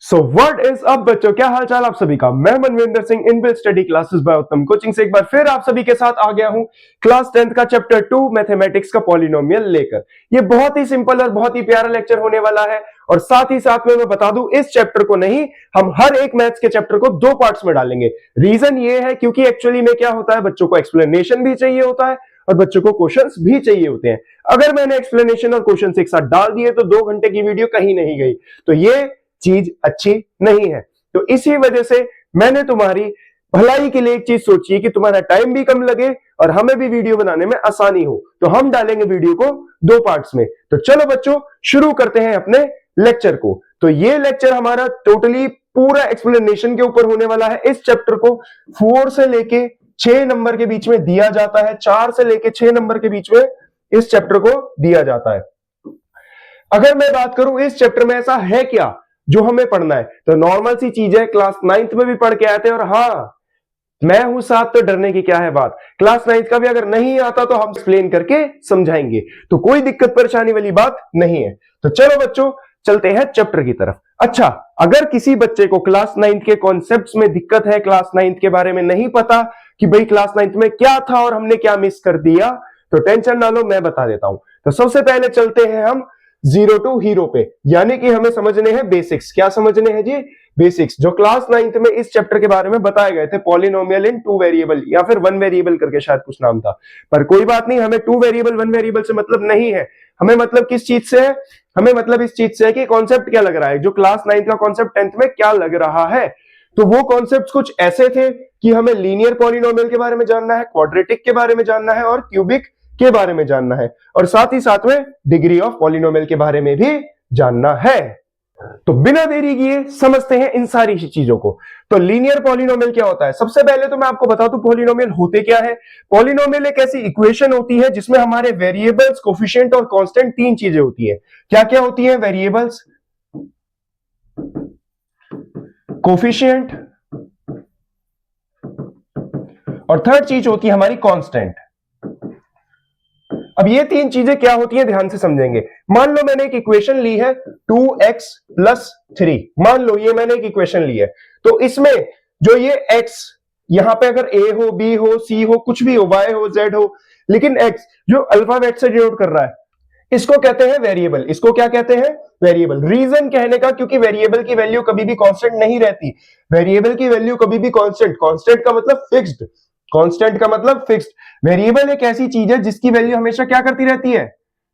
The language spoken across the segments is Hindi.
सो व्हाट इज अप बच्चों, क्या हाल चाल आप सभी का। मैं Manvinder Singh, inbuilt study classes bye उत्तम कोचिंग से एक बार फिर आप सभी के साथ आ गया हूं क्लास 10th का चैप्टर 2 मैथमेटिक्स का पॉलिनोमियल लेकर। ये बहुत ही सिंपल और बहुत ही प्यारा लेक्चर होने वाला है। और साथ ही साथ में मैं बता दूं, इस चैप्टर को नहीं, हम हर एक मैथ्स के चैप्टर को 2 पार्ट्स में डालेंगे। रीजन ये है क्योंकि एक्चुअली में क्या होता है, बच्चों को एक्सप्लेनेशन भी चाहिए होता है और बच्चों को क्वेश्चंस भी चाहिए होते हैं। अगर मैंने एक्सप्लेनेशन और क्वेश्चंस एक साथ डाल दिए तो 2 घंटे की वीडियो कहीं नहीं गई, तो ये चीज अच्छी नहीं है। तो इसी वजह से मैंने तुम्हारी भलाई के लिए एक चीज सोची है कि तुम्हारा टाइम भी कम लगे और हमें भी वीडियो बनाने में आसानी हो, तो हम डालेंगे वीडियो को 2 पार्ट्स में। तो चलो बच्चों, शुरू करते हैं अपने लेक्चर को। तो ये लेक्चर हमारा टोटली पूरा एक्सप्लेनेशन के ऊपर होने वाला है। इस चैप्टर को 4 से लेके 6 नंबर के बीच में दिया जाता है, 4 से लेके 6 नंबर के बीच में इस चैप्टर को दिया जाता है। अगर मैं बात करूं इस चैप्टर में ऐसा है क्या जो हमें पढ़ना है, तो नॉर्मल सी चीज है, क्लास 9th में भी पढ़ के आए थे। और हाँ, मैं हूं साथ, तो डरने की क्या है बात। क्लास 9th का भी अगर नहीं आता तो हम एक्सप्लेन करके समझाएंगे, तो कोई दिक्कत परेशानी वाली बात नहीं है। तो चलो बच्चों, चलते हैं चैप्टर की तरफ। अच्छा, अगर किसी बच्चे को क्लास 9th के कॉन्सेप्ट्स में दिक्कत है, क्लास 9th के बारे में नहीं पता कि भाई क्लास 9th में क्या था और हमने क्या मिस कर दिया, तो टेंशन ना लो, मैं बता देता हूं। तो सबसे पहले चलते हैं हम 0 टू हीरो पे, यानी कि हमें समझने हैं बेसिक्स। क्या समझने हैं जी? बेसिक्स, जो क्लास 9th में इस चैप्टर के बारे में बताए गए थे। पॉलिनोमियल इन 2 वेरिएबल या फिर 1 वेरिएबल करके शायद कुछ नाम था, पर कोई बात नहीं, हमें 2 वेरिएबल 1 वेरिएबल से मतलब नहीं है। हमें मतलब किस चीज से है? हमें मतलब इस चीज से है कि कॉन्सेप्ट क्या लग रहा है, जो क्लास 9th का कॉन्सेप्ट 10th में क्या लग रहा है। तो वो कॉन्सेप्ट कुछ ऐसे थे कि हमें लीनियर पॉलिनोमियल के बारे में जानना है, क्वाड्रेटिक के बारे में जानना है और क्यूबिक के बारे में जानना है, और साथ ही साथ में डिग्री ऑफ पॉलिनोमियल के बारे में भी जानना है। तो बिना देरी किए समझते हैं इन सारी चीजों को। तो लीनियर पॉलिनोमियल क्या होता है? सबसे पहले तो मैं आपको बता दूं पॉलिनोमियल होते क्या है। पॉलिनोमियल एक ऐसी इक्वेशन होती है जिसमें हमारे वेरिएबल्स, कोफिशिएंट और कांस्टेंट 3 चीजें होती है। क्या क्या होती है? वेरिएबल्स, कोफिशिएंट और थर्ड चीज होती है हमारी कांस्टेंट। अब ये 3 चीजें क्या होती हैं, ध्यान से समझेंगे। मान लो मैंने एक इक्वेशन ली है 2x प्लस 3, मान लो ये मैंने एक इक्वेशन ली है। तो इसमें जो ये x, यहां पे अगर a हो, b हो, c हो, कुछ भी हो, y हो, z हो, लेकिन x जो अल्फाबेट से डिनोट कर रहा है, इसको कहते हैं वेरिएबल। इसको क्या कहते हैं? वेरिएबल। रीजन कहने का, क्योंकि वेरिएबल की वैल्यू कभी भी कांस्टेंट नहीं रहती। वेरिएबल की वैल्यू कभी भी कांस्टेंट, कांस्टेंट का मतलब फिक्स्ड, कांस्टेंट का मतलब फिक्स्ड। वेरिएबल एक ऐसी चीज है जिसकी वैल्यू हमेशा क्या करती रहती है?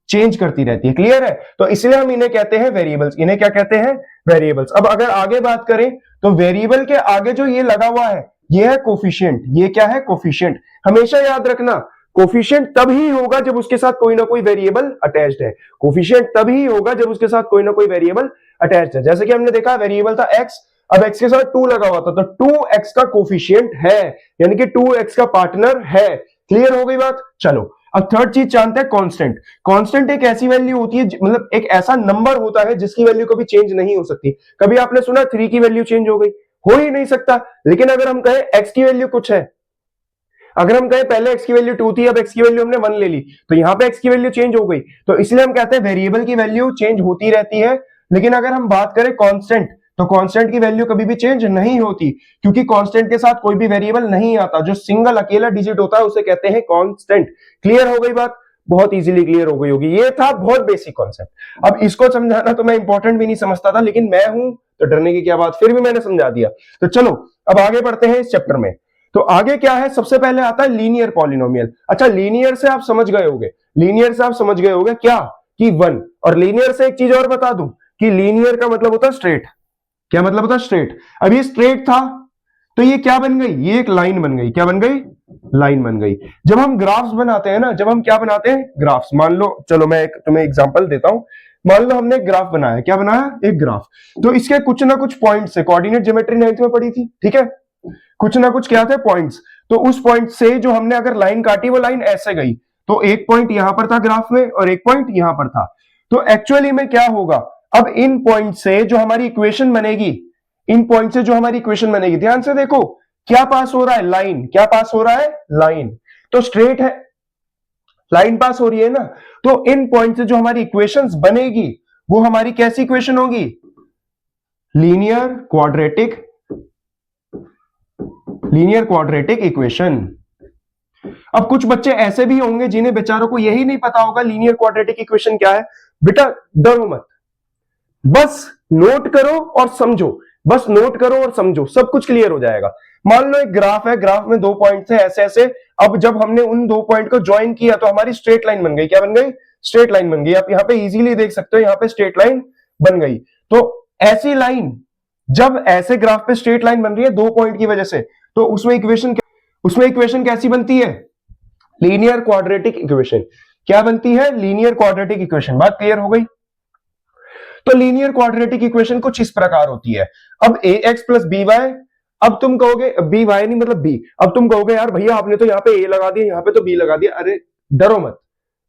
चेंज करती रहती है। क्लियर है? तो इसलिए हम इन्हें कहते हैं वेरिएबल्स। इन्हें क्या कहते हैं? वेरिएबल्स। अब अगर आगे बात करें तो वेरिएबल के आगे जो ये लगा हुआ है, ये है कोफिशिएंट। ये क्या है? कोफिशिएंट। हमेशा याद रखना, कोफिशिएंट तभी होगा जब उसके साथ कोई ना कोई वेरिएबल अटैच्ड है। कोफिशिएंट तभी होगा जब उसके साथ कोई ना कोई वेरिएबल अटैच्ड है। जैसे कि हमने देखा, वेरिएबल था x, अब x के साथ 2 लगा हुआ था, तो 2x का कोफिशिएंट है, यानी कि 2x का पार्टनर है। क्लियर हो गई बात? चलो, अब थर्ड चीज जानते हैं, कांस्टेंट। कांस्टेंट एक ऐसी वैल्यू होती है, मतलब एक ऐसा नंबर होता है जिसकी वैल्यू कभी चेंज नहीं हो सकती। कभी आपने सुना 3 की वैल्यू चेंज हो गई? हो ही नहीं सकता। लेकिन अगर हम कहें x की वैल्यू कुछ है, अगर हम कहें पहले x की वैल्यू 2 थी, अब x की वैल्यू हमने 1 ले ली, तो यहां पे x की वैल्यू चेंज हो गई। तो इसलिए हम कहते हैं वेरिएबल की वैल्यू चेंज होती रहती है। लेकिन अगर हम बात करें कांस्टेंट, तो कांस्टेंट की वैल्यू कभी भी चेंज नहीं होती, क्योंकि कांस्टेंट के साथ कोई भी वेरिएबल नहीं आता। जो सिंगल अकेला डिजिट होता है उसे कहते हैं कांस्टेंट। क्लियर हो गई बात? बहुत इजीली क्लियर हो गई होगी। ये था बहुत बेसिक कॉन्सेप्ट। अब इसको समझाना तो मैं इंपॉर्टेंट भी नहीं समझता था, लेकिन मैं हूं तो डरने की क्या बात, फिर भी मैंने समझा दिया। तो चलो अब आगे बढ़ते हैं इस चैप्टर में। तो आगे क्या है? सबसे पहले आता है लीनियर पॉलिनोमियल। अच्छा, लीनियर से आप समझ गए होंगे, लीनियर से आप समझ गए होंगे क्या कि 1। और लीनियर से एक चीज और बता दूं कि लीनियर का मतलब होता है स्ट्रेट। क्या मतलब होता है? स्ट्रेट। अब ये स्ट्रेट था तो ये क्या बन गई? ये एक लाइन बन गई। क्या बन गई? लाइन बन गई। जब हम ग्राफ्स बनाते हैं ना, जब हम क्या बनाते हैं? ग्राफ्स। मान लो, चलो मैं एक तुम्हें एग्जांपल देता हूं। मान लो हमने एक ग्राफ बनाया। क्या बनाया? एक ग्राफ। तो इसके कुछ ना कुछ पॉइंट्स है, कोऑर्डिनेट ज्योमेट्री 9th में पढ़ी थी, ठीक है? कुछ ना कुछ क्या थे? पॉइंट्स। तो उस पॉइंट से जो हमने अगर लाइन काटी, वो लाइन ऐसे गई, तो एक पॉइंट यहां पर था ग्राफ में और एक पॉइंट यहां पर था। तो एक्चुअली में क्या होगा, अब इन पॉइंट से जो हमारी इक्वेशन बनेगी, इन पॉइंट से जो हमारी इक्वेशन बनेगी, ध्यान से देखो, क्या पास हो रहा है? लाइन। क्या पास हो रहा है? लाइन। तो स्ट्रेट है, लाइन पास हो रही है ना। तो इन पॉइंट से जो हमारी इक्वेशंस बनेगी वो हमारी कैसी इक्वेशन होगी? Linear quadratic equation. अब कुछ बच्चे ऐसे भी होंगे जिन्हें बेचारों को यही नहीं पता होगा लीनियर क्वाड्रेटिक इक्वेशन क्या है। बेटा डरो मत, बस नोट करो और समझो, बस नोट करो और समझो, सब कुछ क्लियर हो जाएगा। मान लो एक ग्राफ है, ग्राफ में 2 पॉइंट थे ऐसे ऐसे। अब जब हमने उन 2 पॉइंट को ज्वाइन किया तो हमारी स्ट्रेट लाइन बन गई। क्या बन गई? स्ट्रेट लाइन बन गई। आप यहां पे इजीली देख सकते हो, यहां पे स्ट्रेट लाइन बन गई। तो ऐसी लाइन जब ऐसे ग्राफ पे स्ट्रेट लाइन बन रही है 2 पॉइंट की वजह से, तो उसमें इक्वेशन कैसी बनती है? Linear quadratic equation. क्या बनती है? Linear quadratic equation. बात क्लियर हो गई? तो लीनियर क्वाड्रेटिक इक्वेशन कुछ इस प्रकार होती है। अब ax प्लस by, अब तुम कहोगे by नहीं मतलब b, अब तुम कहोगे यार भैया आपने तो यहाँ पे a लगा दिया, यहाँ पे तो b लगा दिया। अरे डरो मत,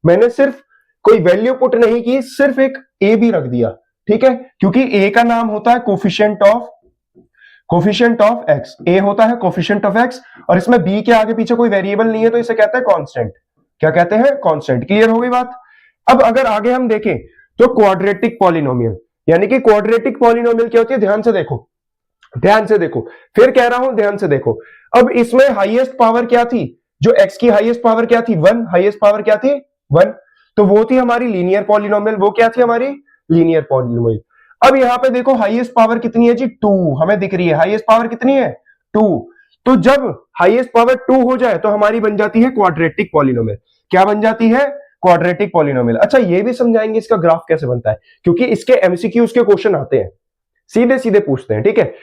मैंने सिर्फ कोई वैल्यू पुट नहीं की, सिर्फ एक a भी रख दिया, ठीक है? क्योंकि a का नाम होता है कोफिशिएंट ऑफ x, a होता है कोफिशिएंट ऑफ x, और इसमें b के आगे पीछे कोई वेरिएबल नहीं है तो इसे कहते हैं कांस्टेंट। क्या कहते हैं? कांस्टेंट। क्लियर हो गई बात? अब अगर आगे हम देखें तो क्वाड्रेटिक पॉलिनोमियल, यानी कि क्वाड्रेटिक पॉलिनोमियल क्या होती है? ध्यान से देखो, फिर कह रहा हूं ध्यान से देखो। अब इसमें हाईएस्ट पावर क्या थी? जो x की हाईएस्ट पावर क्या थी? 1। हाईएस्ट पावर क्या थी? 1। तो वो थी हमारी लीनियर पॉलिनोमियल। वो क्या थी? हमारी लीनियर पॉलिनोमियल। अब यहां पे देखो हाईएस्ट पावर कितनी है जी? 2 हमें दिख रही है। हाईएस्ट पावर कितनी है? 2। तो जब हाईएस्ट पावर 2 हो जाए तो हमारी बन जाती है क्वाड्रेटिक पॉलिनोमियल। क्या बन जाती है? Quadratic polynomial. अच्छा ये भी समझाएंगे इसका ग्राफ कैसे बनता है, क्योंकि इसके एमसीक्यूज के क्वेश्चन आते हैं, सीधे सीधे पूछते हैं, ठीक है?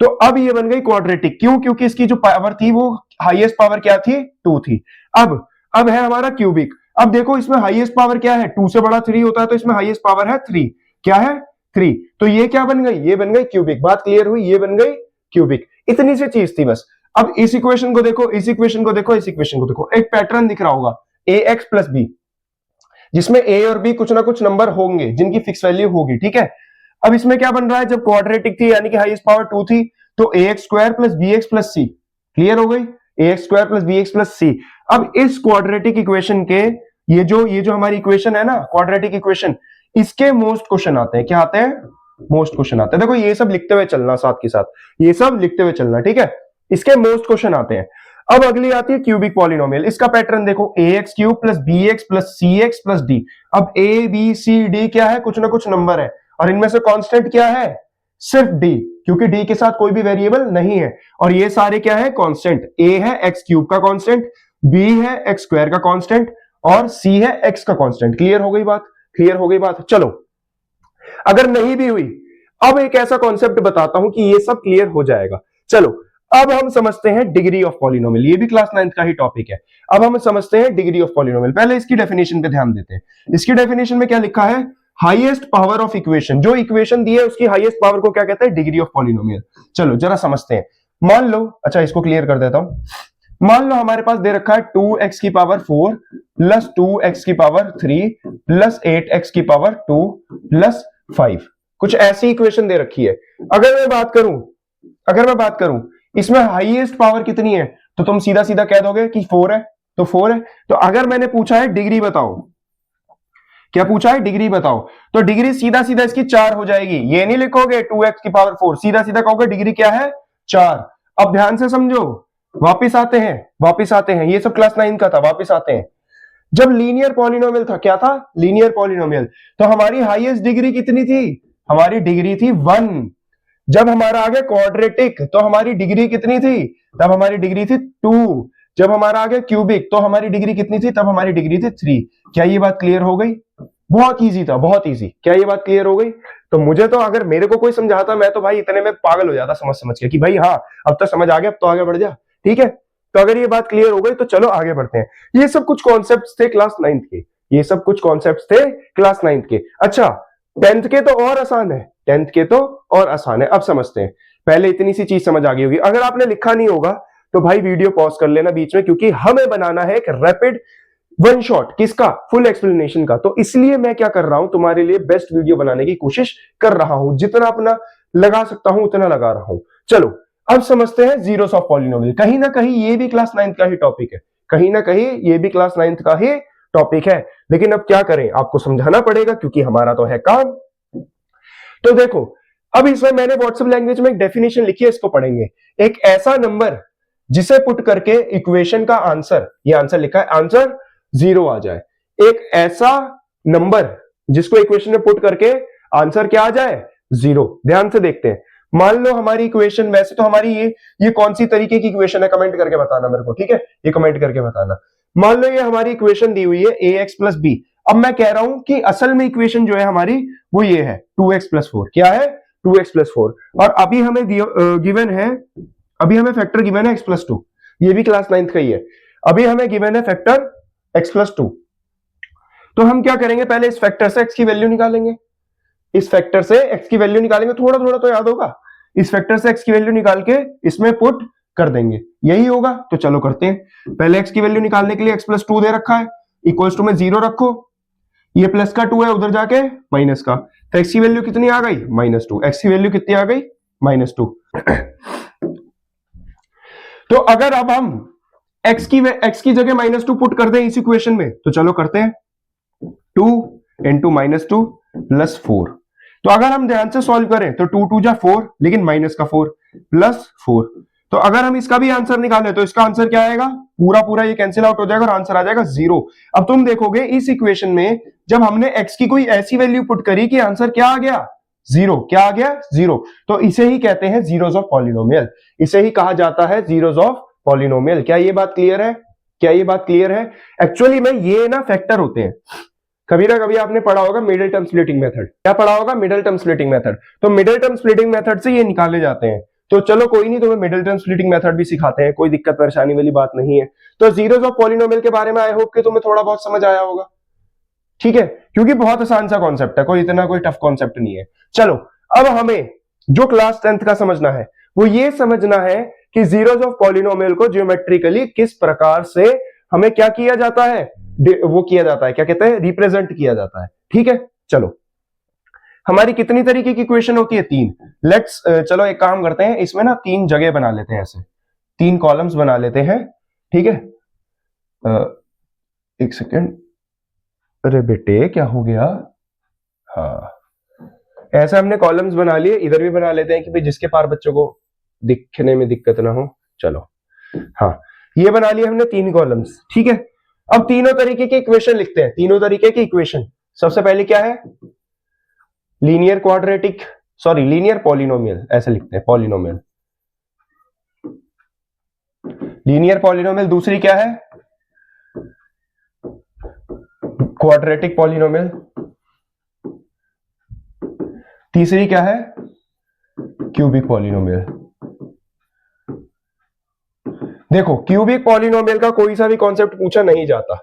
तो अब ये बन गई क्वाड्रेटिक। क्यों? क्योंकि इसकी जो पावर थी वो हाईएस्ट पावर क्या थी? 2 थी। अब है हमारा क्यूबिक। अब देखो इसमें हाईएस्ट पावर क्या है? 2 से बड़ा 3 होता है, तो इसमें हाईएस्ट पावर है 3। क्या है? 3। तो ये क्या बन गई? ये बन गई क्यूबिक। बात क्लियर हुई? ये बन गई क्यूबिक। इतनी सी चीज थी बस। अब इस इक्वेशन को देखो, इस इक्वेशन को देखो, इस इक्वेशन को देखो, एक पैटर्न दिख रहा होगा ax प्लस बी, जिसमें a और b कुछ ना कुछ नंबर होंगे जिनकी फिक्स वैल्यू होगी, ठीक है? अब इसमें क्या बन रहा है? जब क्वाड्रेटिक थी यानी कि हाईएस्ट पावर 2 थी, तो ax square plus bx plus c। Clear हो गई? ax square plus bx plus c। अब इस क्वाड्रेटिक इक्वेशन के ये जो हमारी इक्वेशन है ना, क्वाड्रेटिक इक्वेशन, इसके मोस्ट क्वेश्चन आते हैं। क्या आते हैं? मोस्ट क्वेश्चन आते हैं। देखो ये सब लिखते हुए चलना, साथ के साथ ये सब लिखते हुए चलना, ठीक है? इसके मोस्ट क्वेश्चन आते हैं। अब अगली आती है क्यूबिक पॉलिनोमियल। इसका पैटर्न देखो, ax cube plus bx plus cx plus d। अब a b c d क्या है? कुछ ना कुछ नंबर है, और इनमें से कांस्टेंट क्या है? सिर्फ d, क्योंकि d के साथ कोई भी वेरिएबल नहीं है। और ये सारे क्या है? कांस्टेंट। a है x क्यूब का कांस्टेंट, b है x स्क्वायर का कांस्टेंट, और c है x का कांस्टेंट। क्लियर हो गई बात? क्लियर हो गई बात? चलो अगर नहीं भी हुई, अब एक ऐसा कॉन्सेप्ट बताता हूं कि ये सब क्लियर हो जाएगा। चलो अब हम समझते हैं डिग्री ऑफ पॉलिनोमियल। ये भी क्लास 9th का ही टॉपिक है। अब हम समझते हैं डिग्री ऑफ पॉलिनोमियल। पहले इसकी डेफिनेशन पे ध्यान देते हैं। इसकी डेफिनेशन में क्या लिखा है? Highest power of equation. जो इक्वेशन दी है उसकी हाईएस्ट पावर को क्या कहते हैं? Degree of polynomial. चलो जरा समझते हैं। मान लो, अच्छा इसको क्लियर कर देता हूं। मान लो हमारे पास दे रखा है 2x की पावर 4 प्लस 2x की पावर 3 प्लस 8x की पावर 2 प्लस 5। कुछ ऐसी इक्वेशन दे रखी है। अगर मैं बात करूं इसमें हाईएस्ट पावर कितनी है, तो तुम सीधा सीधा कह दोगे कि 4 है, तो 4 है। तो अगर मैंने पूछा है डिग्री बताओ, क्या पूछा है? डिग्री बताओ, तो डिग्री सीधा सीधा इसकी 4 हो जाएगी। ये नहीं लिखोगे 2x की पावर 4, सीधा सीधा कहोगे डिग्री क्या है? 4। अब ध्यान से समझो, वापिस आते हैं। ये सब क्लास 9 का था। वापिस आते हैं। जब लीनियर पॉलिनोमियल था, क्या था? Linear polynomial. तो हमारी हाईएस्ट डिग्री कितनी थी? हमारी डिग्री थी 1। जब हमारा आ गया क्वाड्रेटिक तो हमारी डिग्री कितनी थी? तब हमारी डिग्री थी 2। जब हमारा आ गया क्यूबिक तो हमारी डिग्री कितनी थी? तब हमारी डिग्री थी 3। क्या ये बात क्लियर हो गई? बहुत इजी था, बहुत इजी। क्या ये बात क्लियर हो गई? तो मुझे तो अगर मेरे को कोई समझाता, मैं तो भाई इतने में पागल हो जाता समझ के कि भाई हाँ अब तो समझ आ गया, अब तो आगे बढ़ जा, ठीक है? तो अगर ये बात क्लियर हो गई तो चलो आगे बढ़ते हैं। ये सब कुछ कॉन्सेप्ट्स थे क्लास 9th के, ये सब कुछ कॉन्सेप्ट्स थे क्लास 9th के। अच्छा 10th के तो और आसान है, 10th के तो और आसान है। अब समझते हैं। पहले इतनी सी चीज समझ आ गई होगी। अगर आपने लिखा नहीं होगा तो भाई वीडियो पॉज कर लेना बीच में, क्योंकि हमें बनाना है एक रैपिड वन शॉट। किसका? फुल एक्सप्लेनेशन का। तो इसलिए मैं क्या कर रहा हूं, तुम्हारे लिए बेस्ट वीडियो बनाने की कोशिश कर रहा हूं। जितना अपना लगा सकता हूं उतना लगा रहा हूं। चलो अब समझते हैं जीरोस ऑफ पॉलिनोमियल। कहीं ना कहीं ये भी क्लास 9th का ही टॉपिक है, कहीं ना कहीं ये भी क्लास 9th का ही टॉपिक है। लेकिन अब क्या करें, आपको समझाना पड़ेगा क्योंकि हमारा तो है काम। तो देखो अब इसमें मैंने व्हाट्सएप लैंग्वेज में एक डेफिनेशन लिखी है, इसको पढ़ेंगे। एक ऐसा नंबर जिसे पुट करके इक्वेशन का आंसर, ये आंसर लिखा है, आंसर 0 आ जाए। एक ऐसा नंबर जिसको इक्वेशन में पुट करके आंसर क्या आ जाए, 0। ध्यान से देखते हैं। मान लो हमारी इक्वेशन, वैसे तो हमारी ये कौन सी तरीके की इक्वेशन है, कमेंट करके बताना मेरे को, ठीक है, ये कमेंट करके बताना। मान लो ये हमारी इक्वेशन दी हुई है ax प्लस बी। अब मैं कह रहा हूं कि असल में इक्वेशन जो है हमारी वो ये है 2x प्लस 4। क्या है, 2x प्लस 4। और अभी हमें गिवन है, अभी हमें फैक्टर गिवन है x प्लस 2, ये भी क्लास 9th का ही है। अभी हमें गिवन है फैक्टर x प्लस 2। तो हम क्या करेंगे, पहले इस फैक्टर से x की वैल्यू निकालेंगे, इस फैक्टर से x की वैल्यू निकालेंगे, थोड़ा थोड़ा तो याद होगा। इस फैक्टर से x की वैल्यू निकाल के इसमें पुट कर देंगे, यही होगा। तो चलो करते हैं। पहले x की वैल्यू निकालने के लिए x प्लस 2 दे रखा है, इक्वल्स टू में 0 रखो, ये प्लस का 2 है, उधर जाके माइनस का, तो x की वैल्यू कितनी आ गई, -2। x की वैल्यू कितनी आ गई, -2। तो अगर अब हम x की जगह -2 पुट कर दें इस इक्वेशन में, तो चलो करते हैं। 2 इंटू -2 प्लस 4। तो अगर हम ध्यान से सॉल्व करें तो 2 2 जा 4, लेकिन माइनस का 4 प्लस 4। तो अगर हम इसका भी आंसर निकालें तो इसका आंसर क्या आएगा, पूरा पूरा ये कैंसिल आउट हो जाएगा और आंसर आ जाएगा 0। अब तुम देखोगे इस इक्वेशन में जब हमने x की कोई ऐसी वैल्यू पुट करी कि आंसर क्या आ गया, 0। क्या आ गया, 0। तो इसे ही कहते हैं जीरोस ऑफ पॉलिनोमियल, इसे ही कहा जाता है जीरोस ऑफ पॉलिनोमियल। क्या ये बात क्लियर है, क्या ये बात क्लियर है? एक्चुअली में ये ना फैक्टर होते हैं। कभी ना कभी आपने पढ़ा होगा मिडिल टर्म स्प्लिटिंग मेथड। क्या पढ़ा होगा, मिडिल टर्म स्प्लिटिंग मेथड। तो मिडिल टर्म स्प्लिटिंग मेथड से ये निकाले जाते हैं। तो चलो कोई नहीं, तुम्हें मिडिल टर्म स्प्लिटिंग मेथड भी सिखाते हैं, कोई दिक्कत परेशानी वाली बात नहीं है। तो जीरोस ऑफ पॉलिनोमियल के बारे में आई होप कि तुम्हें थोड़ा बहुत समझ आया होगा, ठीक है, क्योंकि बहुत आसान सा कॉन्सेप्ट है, कोई इतना कोई टफ कॉन्सेप्ट नहीं है। चलो अब हमें जो क्लास 10th का समझना है वो ये समझना है कि जीरोस ऑफ पॉलिनोमियल को ज्योमेट्रिकली किस प्रकार से हमें क्या किया जाता है, वो किया जाता है, क्या कहते हैं, रिप्रेजेंट किया जाता है। ठीक है, चलो हमारी कितनी तरीके की इक्वेशन होती है, 3। लेट्स चलो एक काम करते हैं, इसमें ना 3 जगह बना लेते हैं, ऐसे 3 कॉलम्स बना लेते हैं, ठीक है। एक सेकेंड, अरे बेटे क्या हो गया, हाँ ऐसा हमने कॉलम्स बना लिए, इधर भी बना लेते हैं कि भाई जिसके पार बच्चों को दिखने में दिक्कत ना हो। चलो हाँ, ये बना लिए हमने 3 कॉलम्स, ठीक है। अब तीनों तरीके की इक्वेशन लिखते हैं, तीनों तरीके की इक्वेशन। सबसे पहले क्या है, linear quadratic, sorry linear polynomial, ऐसे लिखते हैं, पॉलिनोमियल, लीनियर पॉलिनोमियल। दूसरी क्या है, क्वाड्रेटिक पॉलिनोमियल। तीसरी क्या है, क्यूबिक पॉलिनोमियल। देखो क्यूबिक पॉलिनोमियल का कोई सा भी कॉन्सेप्ट पूछा नहीं जाता,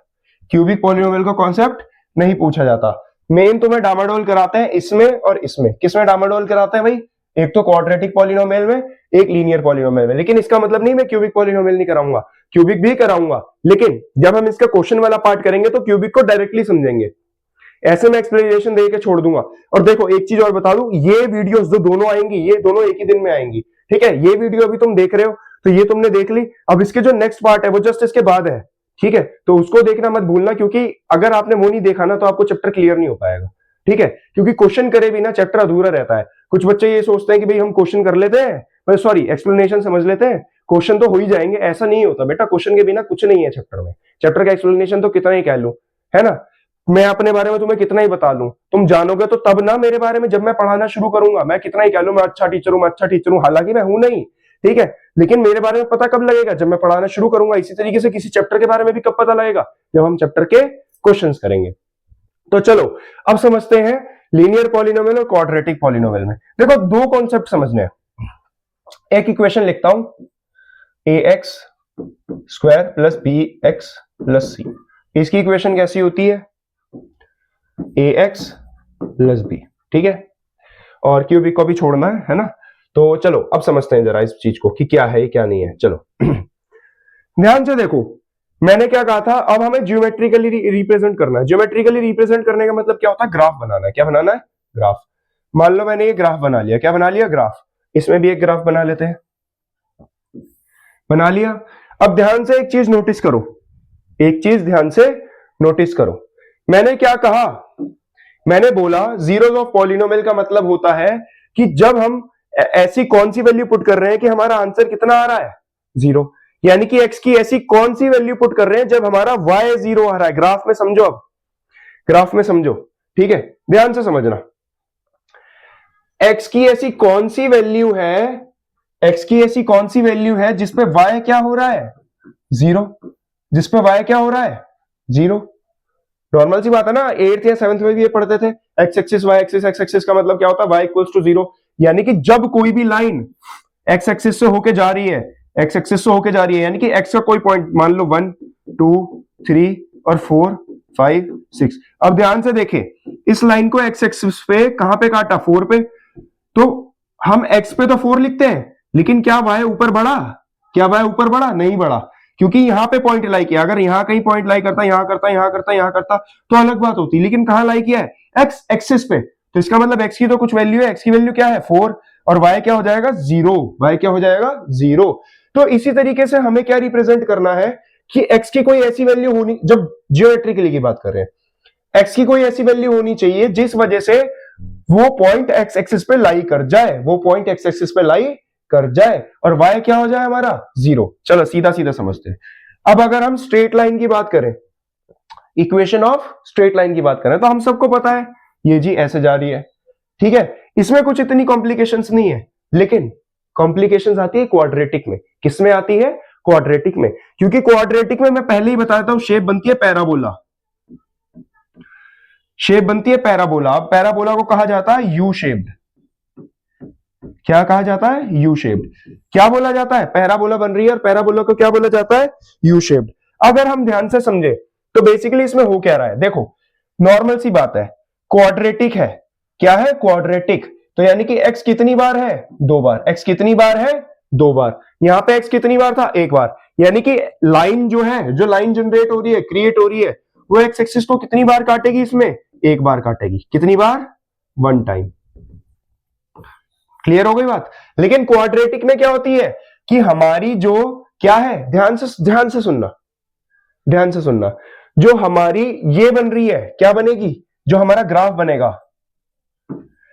क्यूबिक पॉलिनोमियल का कॉन्सेप्ट नहीं पूछा जाता। मेन तुम्हें डामाडोल कराते हैं इसमें और इसमें। किसमें डामाडोल कराते हैं भाई, एक तो क्वाड्रेटिक पॉलिनोमियल में, एक लीनियर पॉलिनोमियल में। लेकिन इसका मतलब नहीं मैं क्यूबिक पॉलिनोमियल नहीं कराऊंगा, क्यूबिक भी कराऊंगा, लेकिन जब हम इसका क्वेश्चन वाला पार्ट करेंगे तो क्यूबिक को डायरेक्टली समझेंगे, ऐसे मैं एक्सप्लेनेशन देके छोड़ दूंगा। और देखो एक चीज और बता दूं, ये वीडियोस जो दोनों आएंगी ये दोनों एक ही दिन में आएंगी, ठीक है। ये वीडियो अभी तुम देख रहे हो तो ये तुमने देख ली, अब इसके जो नेक्स्ट पार्ट है वो जस्ट इसके बाद है, ठीक है। तो उसको देखना मत भूलना, क्योंकि अगर आपने वो नहीं देखा ना तो आपको चैप्टर क्लियर नहीं हो पाएगा, ठीक है। क्योंकि क्वेश्चन करे बिना चैप्टर अधूरा रहता है। कुछ बच्चे ये सोचते हैं कि भाई हम क्वेश्चन कर लेते हैं, सॉरी एक्सप्लेनेशन समझ लेते हैं, क्वेश्चन तो हो ही जाएंगे। ऐसा नहीं होता बेटा, क्वेश्चन के बिना कुछ नहीं है चैप्टर में। चैप्टर का एक्सप्लेनेशन तो कितना ही कह लूं, है ना, मैं अपने बारे में तुम्हें कितना ही बता लूं, तुम जानोगे तो तब ना मेरे बारे में, जब मैं पढ़ाना शुरू करूंगा। मैं कितना ही कह लूं मैं अच्छा टीचर हूं, मैं अच्छा टीचर हूं, हालांकि मैं हूं नहीं, ठीक है। लेकिन मेरे बारे में पता कब लगेगा, जब मैं पढ़ाना शुरू करूंगा। इसी तरीके से किसी चैप्टर के बारे में भी कब पता लगेगा, जब हम चैप्टर के क्वेश्चंस करेंगे। तो चलो अब समझते हैं लीनियर पॉलिनोमियल और क्वाड्रेटिक पॉलिनोमियल में। देखो दो कॉन्सेप्ट समझने हैं। एक इक्वेशन लिखता हूं, ax square plus bx plus c। इसकी इक्वेशन कैसी होती है, ax प्लस b, ठीक है। और क्यूबिक को भी छोड़ना है ना। तो चलो अब समझते हैं जरा इस चीज को कि क्या है क्या नहीं है। चलो ध्यान से देखो, मैंने क्या कहा था, अब हमें ज्योमेट्रिकली रिप्रेजेंट करना है। ज्योमेट्रिकली रिप्रेजेंट करने का मतलब क्या होता है, ग्राफ बनाना है। क्या बनाना है, ग्राफ। मान लो मैंने ये ग्राफ बना लिया, क्या बना लिया, ग्राफ। इसमें भी एक ग्राफ बना लेते हैं, बना लिया। अब ध्यान से एक चीज नोटिस करो, एक चीज ध्यान से नोटिस करो। मैंने क्या कहा, मैंने बोला जीरोस ऑफ पॉलिनोमियल का मतलब होता है कि जब हम ऐसी कौन सी वैल्यू पुट कर रहे हैं कि हमारा आंसर कितना आ रहा है, 0। यानी कि x की ऐसी कौन सी वैल्यू पुट कर रहे हैं जब हमारा y 0 आ रहा है। ग्राफ में समझो, अब ग्राफ में समझो, ठीक है, ध्यान से समझना। x की ऐसी कौन सी वैल्यू है, x की ऐसी कौन सी वैल्यू है जिसपे y क्या हो रहा है, 0। जिसपे y क्या हो रहा है, 0। नॉर्मल सी बात है ना, 8th या 7th में भी ये पढ़ते थे, x axis y axis, x axis का मतलब क्या होता है, y इक्वल्स टू 0। यानी कि जब कोई भी लाइन x एक्सिस से होके जा रही है, x एक्सिस से होके जा रही है, यानी कि x का कोई पॉइंट मान लो 1 2 3 और 4 5 6। अब ध्यान से देखें, इस लाइन को x एक्सिस पे कहां पे काटा, 4 पे। तो हम x पे तो 4 लिखते हैं, लेकिन क्या y ऊपर बढ़ा, क्या y ऊपर बढ़ा, नहीं बढ़ा, क्योंकि यहां पे पॉइंट लाई किया। अगर यहां कहीं पॉइंट लाई करता, यहां करता, यहां करता, यहां करता तो अलग बात होती, लेकिन कहां लाई किया है, x एक्सिस पे। तो इसका मतलब x की तो कुछ वैल्यू है, x की वैल्यू क्या है, 4, और y क्या हो जाएगा, 0। y क्या हो जाएगा, 0। तो इसी तरीके से हमें क्या रिप्रेजेंट करना है कि x की कोई ऐसी वैल्यू होनी, जब जियोमेट्रिकली की बात कर रहे हैं, x की कोई ऐसी वैल्यू होनी चाहिए जिस वजह से वो पॉइंट x एक्सिस पे लाई कर जाए, वो पॉइंट x एक्सिस पे लाई कर जाए, और y क्या हो जाए हमारा, 0। चलो सीधा सीधा समझते हैं। अब अगर हम स्ट्रेट लाइन की बात करें, इक्वेशन ऑफ स्ट्रेट लाइन की बात करें, तो हम सबको पता है ये जी ऐसे जा रही है, ठीक है। इसमें कुछ इतनी कॉम्प्लिकेशंस नहीं है, लेकिन कॉम्प्लिकेशंस आती है क्वाड्रेटिक में। किसमें आती है, क्वाड्रेटिक में, क्योंकि क्वाड्रेटिक में मैं पहले ही बता देता हूं, शेप बनती है पैराबोला, शेप बनती है पैराबोला। अब पैराबोला को कहा जाता है यू शेप्ड। क्या कहा जाता है, यू शेप्ड। क्या बोला जाता है, पैराबोला बन रही है, और पैराबोला को क्या बोला जाता है, यू शेप्ड। अगर हम ध्यान से समझे तो बेसिकली इसमें हो क्या रहा है, देखो नॉर्मल सी बात है, क्वाड्रेटिक है, क्या है, क्वाड्रेटिक। तो यानी कि x कितनी बार है, 2 बार। x कितनी बार है, 2 बार। यहां पे x कितनी बार था, 1 बार। यानी कि लाइन जो है, जो लाइन जनरेट हो रही है, क्रिएट हो रही है, वो x एक्सिस को कितनी बार काटेगी, इसमें 1 बार काटेगी। कितनी बार, 1 टाइम। क्लियर हो गई बात। लेकिन क्वाड्रेटिक में क्या होती है कि हमारी जो क्या है, ध्यान से सुनना, ध्यान से सुनना, जो हमारी ये बन रही है, क्या बनेगी, जो हमारा ग्राफ बनेगा,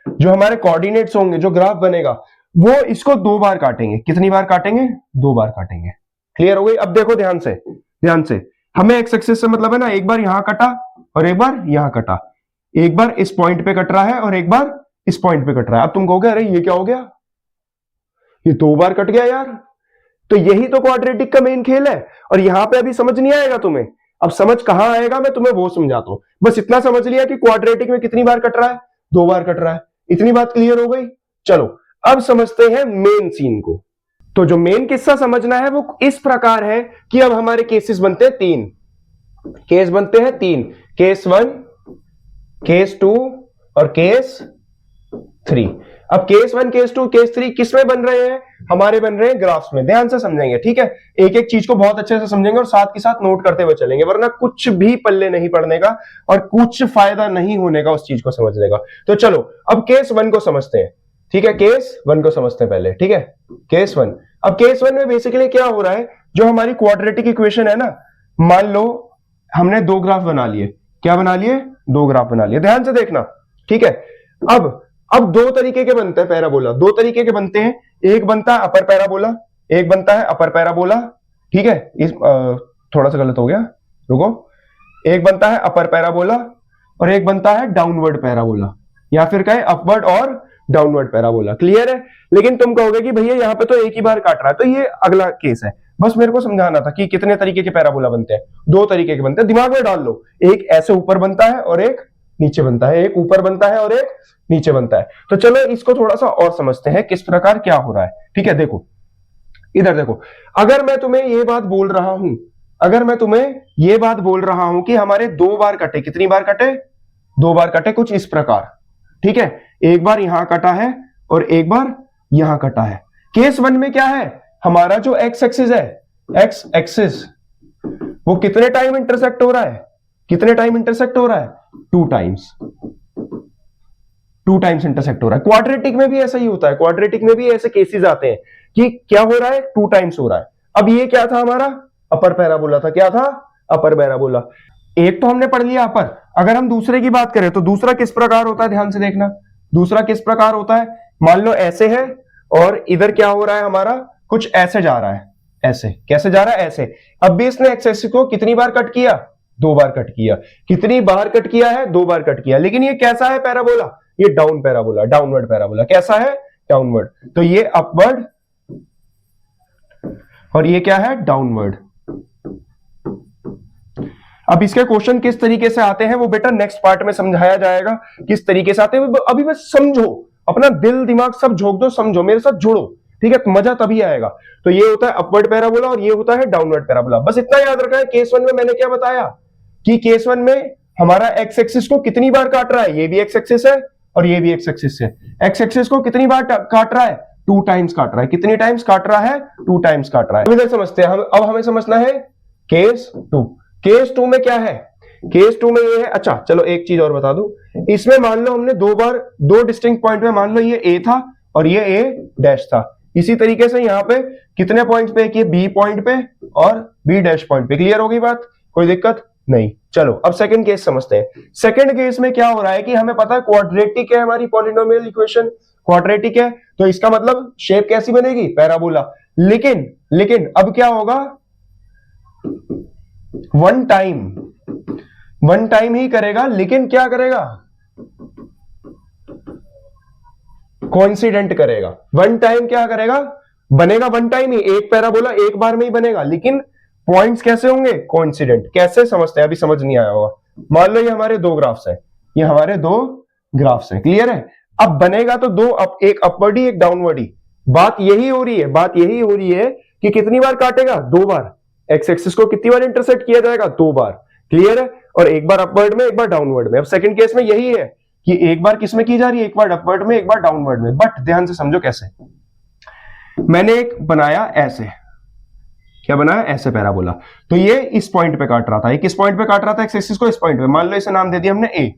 जो हमारे कोऑर्डिनेट्स होंगे, जो ग्राफ बनेगा, वो इसको 2 बार काटेंगे। कितनी बार काटेंगे, 2 बार काटेंगे। क्लियर हो गई। अब देखो ध्यान से, ध्यान से, हमें एक्स एक्सिस से मतलब है ना, एक बार यहां कटा और एक बार यहां कटा, एक बार इस पॉइंट पे कट रहा है और एक बार इस पॉइंट पे कट रहा है। अब तुम कहोगे अरे ये क्या हो गया, ये 2 बार कट गया यार। तो यही तो क्वाड्रेटिक का मेन खेल है, और यहां पे अभी समझ नहीं आएगा तुम्हें। अब समझ कहां आएगा, मैं तुम्हें वो समझाता हूं। बस इतना समझ लिया कि क्वाड्रेटिक में कितनी बार कट रहा है, 2 बार कट रहा है। इतनी बात क्लियर हो गई। चलो अब समझते हैं मेन सीन को। तो जो मेन किस्सा समझना है वो इस प्रकार है कि अब हमारे केसेस बनते हैं 3, केस बनते हैं 3, केस 1, केस 2 और केस 3। अब केस 1, केस 2, केस 3 किसमें बन रहे हैं, हमारे बन रहे हैं ग्राफ्स में। ध्यान से समझेंगे, ठीक है, एक एक चीज को बहुत अच्छे से समझेंगे और साथ के साथ नोट करते हुए चलेंगे, वरना कुछ भी पल्ले नहीं पड़ने का और कुछ फायदा नहीं होने का उस चीज को समझने का। तो चलो अब केस 1 को समझते हैं, ठीक है, केस 1 को समझते हैं पहले, ठीक है, केस 1। अब केस 1 में बेसिकली क्या हो रहा है, जो हमारी क्वाड्रेटिक इक्वेशन है ना, मान लो हमने 2 ग्राफ बना लिए। क्या बना लिए, 2 ग्राफ बना लिए। ध्यान से देखना, ठीक है। अब 2 तरीके के बनते हैं पैराबोला, 2 तरीके के बनते हैं। एक बनता है अपर पैराबोला, एक बनता है अपर पैराबोला, ठीक है। इस थोड़ा सा गलत हो गया, रुको। एक बनता है अपर पैराबोला और एक बनता है डाउनवर्ड पैराबोला, या फिर कहे अपवर्ड और डाउनवर्ड पैराबोला। क्लियर है। लेकिन तुम कहोगे कि भैया यहाँ पे तो एक ही बार काट रहा है, तो ये अगला केस है। बस मेरे को समझाना था कि कितने तरीके के पैराबोला बनते हैं। 2 तरीके के बनते हैं, दिमाग में डाल लो। एक ऐसे ऊपर बनता है और एक नीचे बनता है, एक ऊपर बनता है और एक नीचे बनता है। तो चलो इसको थोड़ा सा और समझते हैं किस प्रकार क्या हो रहा है, ठीक है। देखो इधर देखो, अगर मैं तुम्हें ये बात बोल रहा हूं, अगर मैं तुम्हें ये बात बोल रहा हूं कि हमारे 2 बार कटे, कितनी बार कटे, 2 बार कटे, कुछ इस प्रकार, ठीक है। एक बार यहां कटा है और एक बार यहां कटा है। केस 1 में क्या है, हमारा जो एक्स एक्सिस है, एक्स एक्सिस, वो कितने टाइम इंटरसेक्ट हो रहा है, कितने टाइम इंटरसेक्ट हो रहा है, 2 टाइम्स, 2 टाइम्स इंटरसेक्ट हो रहा है। क्वाड्रेटिक में भी ऐसा ही होता है, क्वाड्रेटिक में भी ऐसे केसेस आते हैं कि क्या हो रहा है, 2 टाइम्स हो रहा है। अब ये क्या था, हमारा अपर पैराबोला था। क्या था, अपर पैराबोला। एक तो हमने पढ़ लिया अपर। अगर हम दूसरे की बात करें तो दूसरा किस प्रकार होता है, ध्यान से देखना। दूसरा किस प्रकार होता है, मान लो ऐसे है और इधर क्या हो रहा है हमारा, कुछ ऐसे जा रहा है, ऐसे कैसे जा रहा है, ऐसे। अब भी इसने एक्स एक्सिस को कितनी बार कट किया, 2 बार कट किया। कितनी बार कट किया है, 2 बार कट किया। लेकिन ये कैसा है पैराबोला, ये डाउन पैराबोला, डाउनवर्ड पैराबोला। कैसा है, डाउनवर्ड। तो ये अपवर्ड और ये क्या है, डाउनवर्ड। अब इसके क्वेश्चन किस तरीके से आते हैं वो बेटा नेक्स्ट पार्ट में समझाया जाएगा, किस तरीके से आते हैं। अभी बस समझो, अपना दिल दिमाग सब झोंक दो, समझो, मेरे साथ जुड़ो, ठीक है, मजा तभी आएगा। तो ये होता है अपवर्ड पैराबोला और ये होता है डाउनवर्ड पैराबोला। बस इतना याद रखना है, केस 1 में मैंने क्या बताया कि केस 1 में हमारा एक्स एक्सिस को कितनी बार काट रहा है, ये भी एक्स एक्सिस है और ये भी एक्स एक्सिस है। एक्स एक्सिस को कितनी बार काट रहा है, 2 टाइम्स काट रहा है। कितनी टाइम्स काट रहा है, 2 टाइम्स काट रहा है। इधर समझते हैं हम। अब हमें समझना है केस 2। केस 2 में क्या है, केस 2 में ये है। अच्छा चलो एक चीज और बता दूं, इसमें मान लो हमने 2 बार 2 डिस्टिंक्ट पॉइंट में, मान लो ये ए था और ये ए डैश था। इसी तरीके से यहां पे कितने पॉइंट पे किए, बी पॉइंट पे और बी डैश पॉइंट पे। क्लियर हो गई बात, कोई दिक्कत नहीं। चलो अब सेकंड केस समझते हैं। सेकंड केस में क्या हो रहा है कि हमें पता है क्वाड्रेटिक है हमारी पॉलिनोमियल इक्वेशन, क्वाड्रेटिक है, तो इसका मतलब शेप कैसी बनेगी, पैराबोला। लेकिन अब क्या होगा, वन टाइम ही करेगा, लेकिन क्या करेगा, कोइंसिडेंट करेगा। वन टाइम क्या करेगा, बनेगा वन टाइम ही, एक पैराबोला एक बार में ही बनेगा, लेकिन पॉइंट्स कैसे होंगे, कोइंसिडेंट। कैसे समझते हैं, अभी समझ नहीं आया होगा। मान लो ये हमारे 2 ग्राफ्स है, ये हमारे 2 ग्राफ्स है, क्लियर है। अब बनेगा तो 2, एक अपवर्ड ही एक डाउनवर्ड ही। बात यही हो रही है कि कितनी बार काटेगा, 2 बार। एक्स एक्सिस को कितनी बार इंटरसेक्ट किया जाएगा, 2 बार, क्लियर है। और एक बार अपवर्ड में एक बार डाउनवर्ड में। अब सेकंड केस में यही है कि एक बार किस में की जा रही है, एक बार अपवर्ड में एक बार डाउनवर्ड में। बट ध्यान से समझो कैसे। मैंने एक बनाया ऐसे, क्या बनाया, ऐसे पैराबोला। तो ये इस पॉइंट पे काट रहा था, ये किस पॉइंट पे काट रहा था, एक्स एक्सिस को इस पॉइंट पे। मान लो इसे नाम दे दिया हमने ए,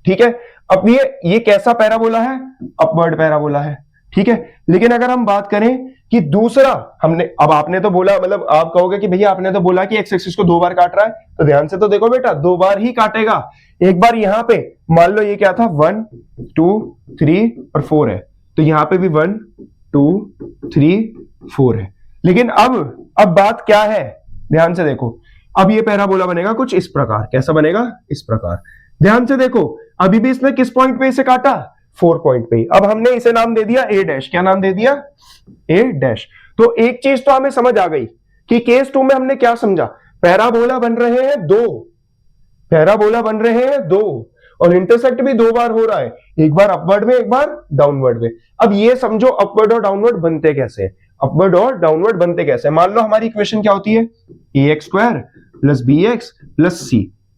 ठीक है। अब ये कैसा पैराबोला है, अपवर्ड पैराबोला है, ठीक है। लेकिन अगर हम बात करें कि दूसरा हमने, अब आपने तो बोला, मतलब आप कहोगे कि भैया आपने तो बोला कि एक्स एक्सिस को 2 बार काट रहा है, तो ध्यान से तो देखो बेटा, 2 बार ही काटेगा। एक बार यहां पे मान लो ये क्या था, 1 2 3 और 4 है, तो यहां पे भी 1 2 3 4 है। लेकिन अब बात क्या है, ध्यान से देखो। अब ये पैराबोला बनेगा कुछ इस प्रकार। कैसा बनेगा, इस प्रकार। ध्यान से देखो, अभी भी इसने किस पॉइंट पे इसे काटा, 4 पॉइंट पे। अब हमने इसे नाम दे दिया ए डैश। क्या नाम दे दिया, ए डैश। तो एक चीज तो हमें समझ आ गई कि केस 2 में हमने क्या समझा, पैराबोला बन रहे हैं 2, पैराबोला बन रहे हैं 2, और इंटरसेक्ट भी 2 बार हो रहा है, एक बार अपवर्ड में एक बार डाउनवर्ड में। अब ये समझो अपवर्ड और डाउनवर्ड बनते कैसे, अपवर्ड और डाउनवर्ड बनते कैसे। मान लो हमारी इक्वेशन क्या होती है, ax² plus bx plus c।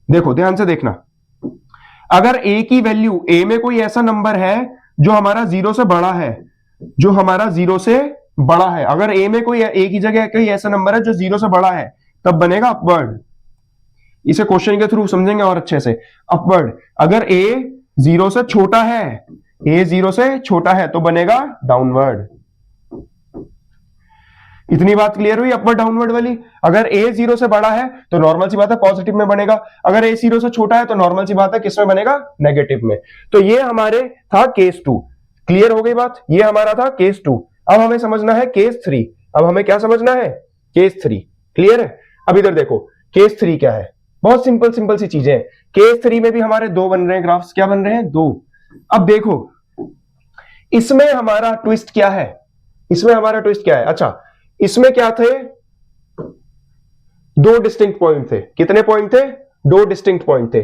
देखो ध्यान से देखना, अगर a की वैल्यू, a में कोई ऐसा नंबर है जो हमारा 0 से बड़ा है, जो हमारा 0 से बड़ा है, अगर a में कोई, a की जगह कोई ऐसा नंबर है जो 0 से बड़ा है, तब बनेगा अपवर्ड। इसे क्वेश्चन के थ्रू समझेंगे और अच्छे से। अपवर्ड, अगर a 0 से छोटा है, a 0 से छोटा है, तो बनेगा डाउनवर्ड। इतनी बात क्लियर हुई, अपवर्ड डाउनवर्ड वाली। अगर a 0 से बड़ा है तो नॉर्मल सी बात है पॉजिटिव में बनेगा, अगर a 0 से छोटा है तो नॉर्मल सी बात है किस में बनेगा, नेगेटिव में। तो ये हमारे था केस 2। क्लियर हो गई बात, ये हमारा था केस 2। अब हमें समझना है केस 3। अब हमें क्या समझना है, केस 3। क्लियर है। अब इधर देखो केस 3 क्या है, बहुत सिंपल सी चीजें हैं। केस 3 में भी हमारे 2 बन रहे हैं ग्राफ्स। क्या बन रहे हैं, 2। अब देखो इसमें हमारा ट्विस्ट क्या है, इसमें हमारा ट्विस्ट क्या है। अच्छा, इसमें क्या थे, 2 डिस्टिंक्ट पॉइंट थे। कितने पॉइंट थे, 2 डिस्टिंक्ट पॉइंट थे।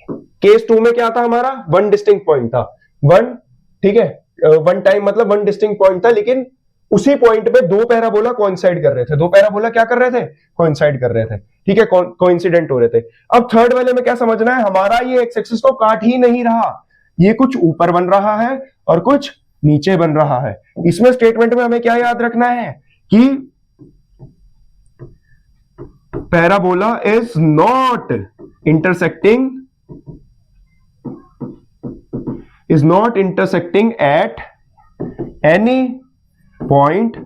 केस 2 में क्या था हमारा, 1 डिस्टिंक्ट पॉइंट था, 1, ठीक है। 1 टाइम मतलब 1 डिस्टिंक्ट पॉइंट था, लेकिन उसी पॉइंट पे 2 पैराबोला कोइंसाइड कर रहे थे। 2 पैराबोला क्या कर रहे थे, कोइंसाइड कर रहे थे, ठीक है, कोइंसिडेंट हो रहे थे। अब थर्ड वाले में क्या समझना है, हमारा ये एक्स एक्सिस को काट ही नहीं रहा, ये कुछ ऊपर बन रहा है और कुछ नीचे बन रहा है। इसमें स्टेटमेंट में हमें क्या याद रखना है कि parabola is not intersecting at any point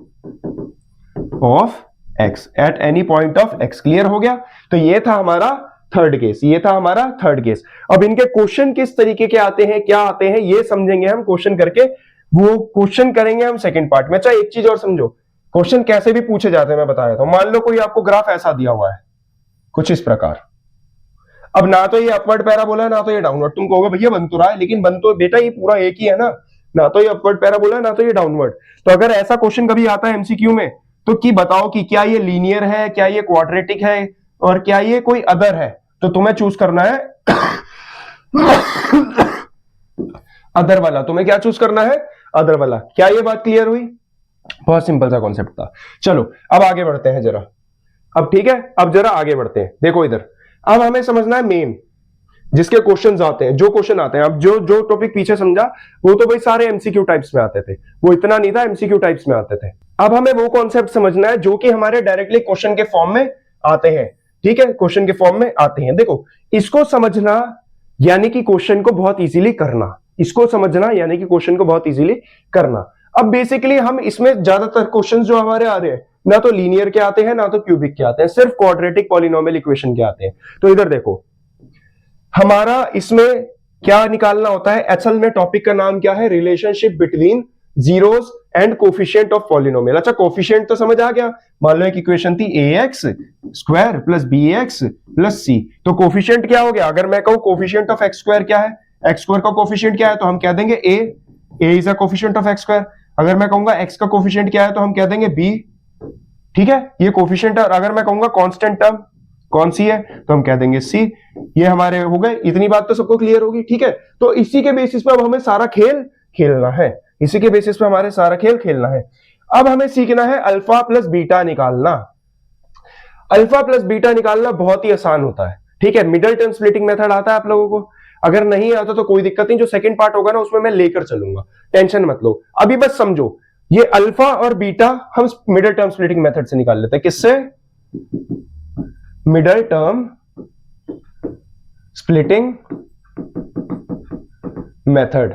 of x, at any point of x. Clear हो गया। तो ये था हमारा थर्ड केस, ये था हमारा थर्ड केस। अब इनके क्वेश्चन किस तरीके के आते हैं, क्या आते हैं, ये समझेंगे हम क्वेश्चन करके। वो क्वेश्चन करेंगे हम सेकंड पार्ट में। अच्छा एक चीज और समझो, क्वेश्चन कैसे भी पूछे जाते हैं मैं बता देता हूं। मान लो कोई आपको ग्राफ ऐसा दिया हुआ है कुछ इस प्रकार, अब ना तो ये अपवर्ड पैराबोला है ना तो ये डाउनवर्ड। तुम कहोगे भैया बन तो रहा है, लेकिन बन तो बेटा ये पूरा एक ही है ना तो ये अपवर्ड पैराबोला है ना तो ये डाउनवर्ड। तो अगर ऐसा क्वेश्चन कभी आता है एमसीक्यू में, तो कि बताओ कि क्या ये लीनियर है, क्या ये क्वाड्रेटिक है, और क्या ये कोई अदर है, तो तुम्हें चूज करना है अदर वाला। तुम्हें क्या चूज करना है? अदर वाला। क्या ये बात क्लियर हुई? बहुत सिंपल सा कॉन्सेप्ट था। चलो अब आगे बढ़ते हैं जरा। अब ठीक है, अब जरा आगे बढ़ते हैं। देखो इधर, अब हमें समझना है मेन जिसके क्वेश्चंस आते हैं, जो क्वेश्चन आते हैं। अब जो जो टॉपिक पीछे समझा वो तो भाई सारे एमसीक्यू टाइप्स में आते थे, वो इतना नहीं था, एमसीक्यू टाइप्स में आते थे। अब हमें वो कॉन्सेप्ट समझना है जो कि हमारे डायरेक्टली क्वेश्चन के फॉर्म में आते हैं। ठीक है, क्वेश्चन के फॉर्म में आते हैं। देखो इसको समझना यानी कि क्वेश्चन को बहुत इजीली करना, इसको समझना यानी कि क्वेश्चन को बहुत इजीली करना। अब बेसिकली हम इसमें ज्यादातर क्वेश्चन जो हमारे आ रहे हैं ना तो लीनियर के आते हैं ना तो क्यूबिक के आते हैं, सिर्फ क्वाड्रेटिक पॉलिनोमियल इक्वेशन के आते हैं। तो इधर देखो हमारा इसमें क्या निकालना होता है, असल में टॉपिक का नाम क्या है? Relationship between zeros and coefficient of polynomial. अच्छा कोफिशिएंट तो समझ आ गया। मान लो एक इक्वेशन थी ax square plus bx plus c, तो कोफिशिएंट क्या हो गया? अगर मैं कहूं कोफिशिएंट ऑफ x स्क्वायर क्या है, x स्क्वायर का कोफिशिएंट क्या है, तो हम कह देंगे a is a coefficient of x square. अगर मैं कहूंगा x का कोफिशिएंट क्या है तो हम कह देंगे b। ठीक है, ये कोफिशिएंट है। और अगर मैं कहूंगा कांस्टेंट टर्म कौन सी है तो हम कह देंगे c। ये हमारे हो गए, इतनी बात तो सबको क्लियर होगी। ठीक है, तो इसी के बेसिस पे अब हमें सारा खेल खेलना है, इसी के बेसिस पे हमारे सारा खेल खेलना है। अब हमें सीखना है अल्फा प्लस बीटा निकालना। अल्फा प्लस बीटा निकालना बहुत ही आसान होता है। ठीक है, मिडल टर्म स्प्लिटिंग मेथड आता है आप लोगों को? अगर नहीं आता तो कोई दिक्कत नहीं, जो सेकंड पार्ट होगा ना उसमें मैं लेकर चलूंगा, टेंशन मत लो। अभी बस समझो, ये अल्फा और बीटा हम मिडल टर्म स्प्लिटिंग मेथड से निकाल लेते हैं। किससे? Middle term splitting method,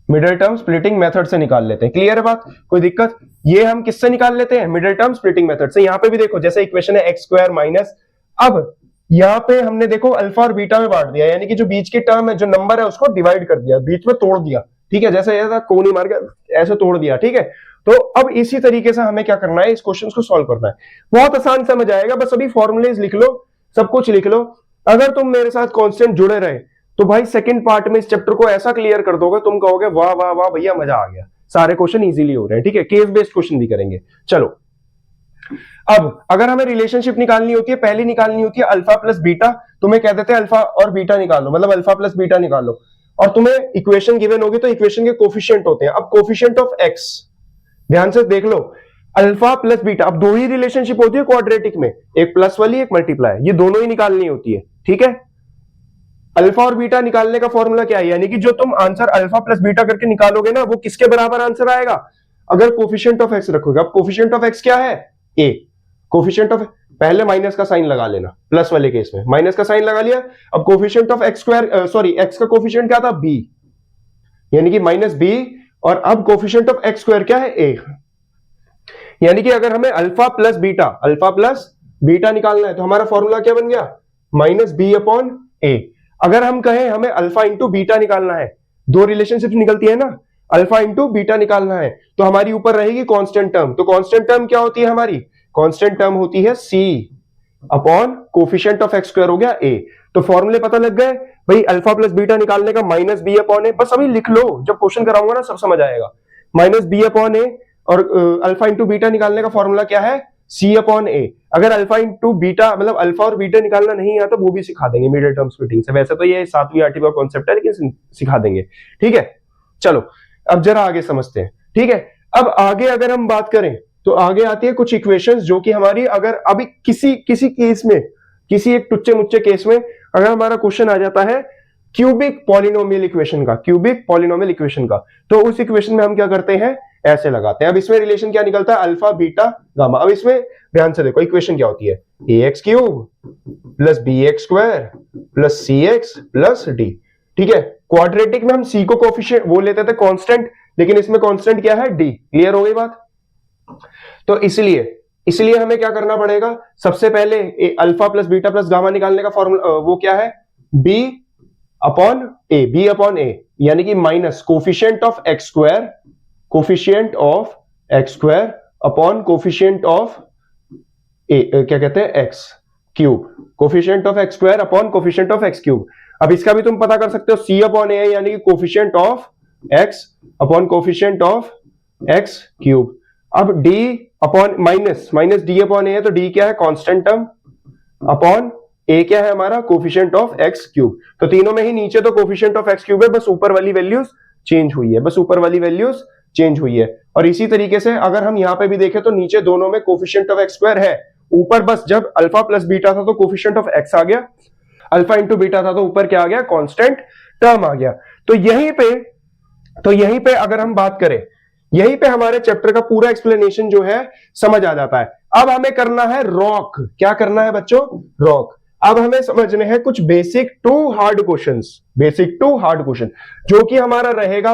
middle term splitting method से निकाल लेते हैं। क्लियर है बात? कोई दिक्कत? ये हम किससे निकाल लेते हैं? मिडल टर्म स्प्लिटिंग मेथड से। यहां पे भी देखो जैसे इक्वेशन है एक्स स्क्वायर माइनस, अब यहां पे हमने देखो अल्फा और बीटा में बांट दिया, यानी कि जो बीच के टर्म है, जो नंबर है उसको डिवाइड कर दिया, बीच में तोड़ दिया। ठीक है, जैसे ऐसा कोनी मार के ऐसे तोड़ दिया। ठीक है, तो अब इसी तरीके से हमें क्या करना है, इस क्वेश्चन को सॉल्व करना है। बहुत आसान समझ आएगा, बस अभी फॉर्मुलेज लिख लो, सब कुछ लिख लो। अगर तुम मेरे साथ कांस्टेंट जुड़े रहे तो भाई सेकंड पार्ट में इस चैप्टर को ऐसा क्लियर कर दोगे, तुम कहोगे वाह वाह वाह भैया मजा आ गया, सारे क्वेश्चन इजीली हो रहे हैं। ठीक है, केस बेस्ड क्वेश्चन भी करेंगे। चलो अब अगर हमें रिलेशनशिप निकालनी होती है, पहली निकालनी होती है अल्फा प्लस बीटा। तुम्हें कह देते हैं अल्फा और बीटा निकालो, मतलब अल्फा प्लस बीटा निकालो, और तुम्हें इक्वेशन गिवन होगी तो इक्वेशन के कोफिशिएंट होते हैं। अब कोफिशिएंट ऑफ एक्स ध्यान से देख लो, अल्फा प्लस बीटा, अब दो ही रिलेशनशिप होती है क्वाड्रेटिक में, एक प्लस वाली एक मल्टीप्लाई, ये दोनों ही निकालनी होती है। ठीक है, अल्फा और बीटा निकालने का फॉर्मूला क्या है, यानी कि जो तुम आंसर अल्फा प्लस बीटा करके निकालोगे ना वो किसके बराबर आंसर आएगा? अगर कोफिशिएंट ऑफ एक्स रखोगे। अब कोफिशिएंट ऑफ एक्स क्या है? ए। कोफिशिएंट ऑफ, पहले माइनस का साइन लगा लेना, प्लस वाले केस में माइनस का साइन लगा लिया। अब coefficient of x square, sorry x का कोफिशिएंट क्या था? बी, यानी कि माइनस बी। और अब कोफिशिएंट ऑफ एक्स स्क्वायर क्या है? ए। यानी कि अगर हमें अल्फा प्लस बीटा निकालना है तो हमारा फॉर्मूला क्या बन गया? माइनस बी अपॉन ए। अगर हम कहें हमें अल्फा इंटू बीटा निकालना है, दो रिलेशनशिप निकलती है ना, अल्फा इंटू बीटा निकालना है, तो हमारी ऊपर रहेगी कांस्टेंट टर्म। तो कांस्टेंट टर्म क्या होती है हमारी? कांस्टेंट टर्म होती है C upon coefficient of x square हो गया ए। तो फॉर्मूले पता लग गए भाई, अल्फा प्लस बीटा निकालने का माइनस बी अपॉन ए। बस अभी लिख लो, जब क्वेश्चन कराऊंगा ना सब समझ आएगा। माइनस बी अपॉन ए, और अल्फा इंटू बीटा निकालने का फॉर्मूला क्या है? सी अपॉन ए। अगर अल्फा इंटू बीटा मतलब अल्फा और बीटा निकालना नहीं आता वो भी सिखा देंगे मिडिल टर्म स्प्लिटिंग से। वैसे तो ये 7वीं 8वीं का कॉन्सेप्ट है, लेकिन सिखा देंगे। ठीक है, चलो अब जरा आगे समझते हैं। ठीक है, अब आगे अगर हम बात करें तो आगे आती है कुछ इक्वेशंस जो कि हमारी, अगर अभी किसी केस में, किसी एक टुच्चे मुच्चे केस में अगर हमारा क्वेश्चन आ जाता है क्यूबिक पॉलिनोमियल इक्वेशन का, तो उस इक्वेशन में हम क्या करते हैं? ऐसे लगाते हैं। अब इसमें रिलेशन क्या निकलता है? Alpha beta gamma. अब इसमें ध्यान से देखो, इक्वेशन क्या होती है? ax cube plus bx square plus cx plus d। ठीक है, क्वाड्रेटिक में हम c को कोफिशिएंट वो लेते थे कांस्टेंट, लेकिन इसमें कांस्टेंट क्या है? d। क्लियर हो गई बात? तो इसलिए हमें क्या करना पड़ेगा? सबसे पहले alpha plus beta plus gamma निकालने का फॉर्मूला वो क्या है? b upon a। यानी कि minus coefficient of x square upon coefficient of क्या कहते हैं x cube, coefficient of x square upon coefficient of x cube. अब इसका भी तुम पता कर सकते हो सी अपॉन ए यानी कि coefficient of x upon coefficient of x cube. अब D upon minus D upon A है, तो डी क्या है कांस्टेंट टर्म, अपॉन ए क्या है हमारा कोफिशिएंट ऑफ एक्स क्यूब। तो तीनों में ही नीचे तो कोफिशिएंट ऑफ एक्स क्यूब है, बस ऊपर वाली वैल्यूज चेंज हुई है, और इसी तरीके से अगर हम यहां पे भी देखें तो नीचे दोनों में कोफिशिएंट ऑफ एक्स स्क्वायर है, ऊपर बस जब अल्फा प्लस बीटा था तो कोफिशिएंट ऑफ एक्स आ गया, अल्फा इंटू बीटा था तो ऊपर क्या आ गया कांस्टेंट टर्म आ गया। तो यहीं पे अगर हम बात करें, यहीं पे हमारे चैप्टर का पूरा एक्सप्लेनेशन जो है समझ आ जाता है। अब हमें करना है रॉक, क्या करना है बच्चों, रॉक। अब हमें समझने हैं कुछ बेसिक टू हार्ड क्वेश्चन, जो कि हमारा रहेगा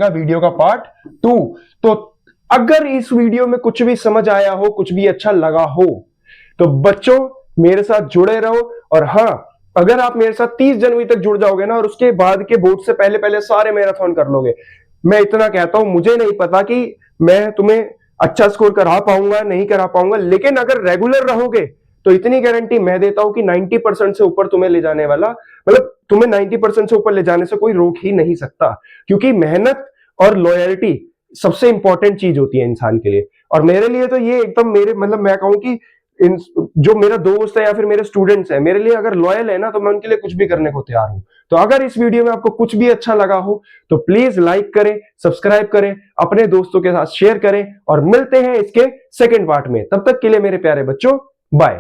वीडियो का पार्ट 2। तो अगर इस वीडियो में कुछ भी समझ आया हो, कुछ भी अच्छा लगा हो, तो बच्चों मेरे साथ जुड़े रहो। और हाँ, अगर आप मेरे साथ 30 जनवरी तक जुड़ जाओगे ना, और उसके बाद के बोर्ड से पहले सारे मैराथन कर लोगे, मैं इतना कहता हूं, मुझे नहीं पता कि मैं तुम्हें अच्छा स्कोर करा पाऊंगा नहीं करा पाऊंगा, लेकिन अगर रेगुलर रहोगे तो इतनी गारंटी मैं देता हूं कि 90% से ऊपर तुम्हें ले जाने वाला, मतलब तुम्हें 90% से ऊपर ले जाने से कोई रोक ही नहीं सकता, क्योंकि मेहनत और लॉयल्टी सबसे इंपॉर्टेंट चीज होती है इंसान के लिए। और मेरे लिए तो ये एकदम मेरे मतलब मैं कहूं कि जो मेरा दोस्त है या फिर मेरे स्टूडेंट्स है, मेरे लिए अगर लॉयल है ना, तो मैं उनके लिए कुछ भी करने को तैयार हूं। तो अगर इस वीडियो में आपको कुछ भी अच्छा लगा हो तो प्लीज लाइक करें, सब्सक्राइब करें, अपने दोस्तों के साथ शेयर करें, और मिलते हैं इसके सेकंड पार्ट में। तब तक के लिए मेरे प्यारे बच्चों, बाय।